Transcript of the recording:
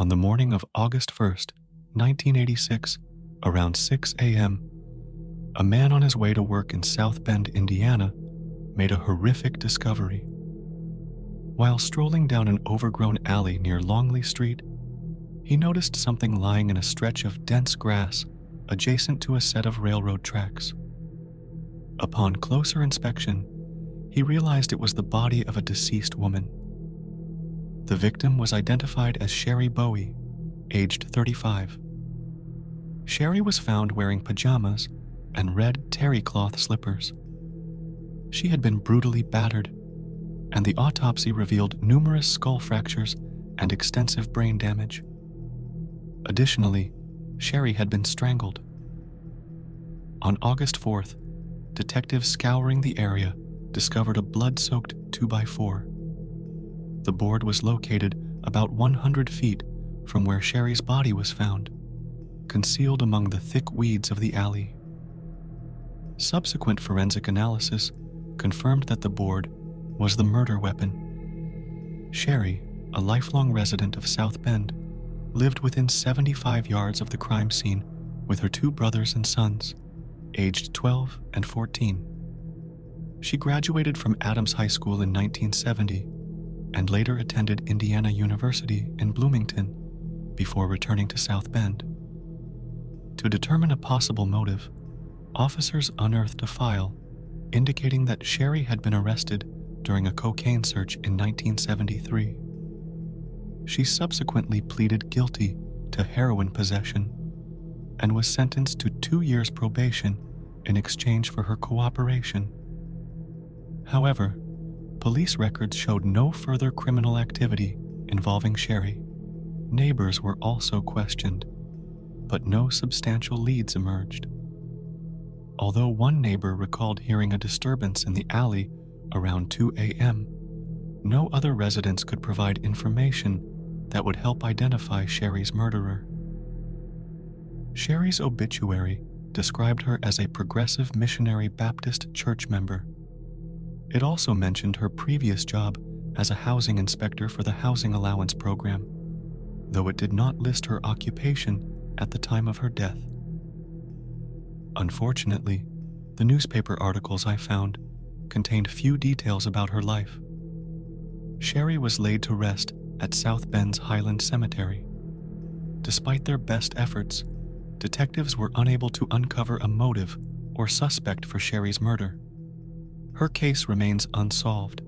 On the morning of August 1st, 1986, around 6 a.m., a man on his way to work in South Bend, Indiana, made a horrific discovery. While strolling down an overgrown alley near Longley Street, he noticed something lying in a stretch of dense grass adjacent to a set of railroad tracks. Upon closer inspection, he realized it was the body of a deceased woman. The victim was identified as Sherry Bowie, aged 35. Sherry was found wearing pajamas and red terry cloth slippers. She had been brutally battered, and the autopsy revealed numerous skull fractures and extensive brain damage. Additionally, Sherry had been strangled. On August 4th, detectives scouring the area discovered a blood-soaked 2x4. The board was located about 100 feet from where Sherry's body was found, concealed among the thick weeds of the alley. Subsequent forensic analysis confirmed that the board was the murder weapon. Sherry, a lifelong resident of South Bend, lived within 75 yards of the crime scene with her two brothers and sons, aged 12 and 14. She graduated from Adams High School in 1970 and later attended Indiana University in Bloomington before returning to South Bend. To determine a possible motive, officers unearthed a file indicating that Sherry had been arrested during a cocaine search in 1973. She subsequently pleaded guilty to heroin possession and was sentenced to 2 years probation in exchange for her cooperation. However, police records showed no further criminal activity involving Sherry. Neighbors were also questioned, but no substantial leads emerged. Although one neighbor recalled hearing a disturbance in the alley around 2 a.m., no other residents could provide information that would help identify Sherry's murderer. Sherry's obituary described her as a progressive missionary Baptist church member. It also mentioned her previous job as a housing inspector for the Housing Allowance Program, though it did not list her occupation at the time of her death. Unfortunately, the newspaper articles I found contained few details about her life. Sherry was laid to rest at South Bend's Highland Cemetery. Despite their best efforts, detectives were unable to uncover a motive or suspect for Sherry's murder. Her case remains unsolved,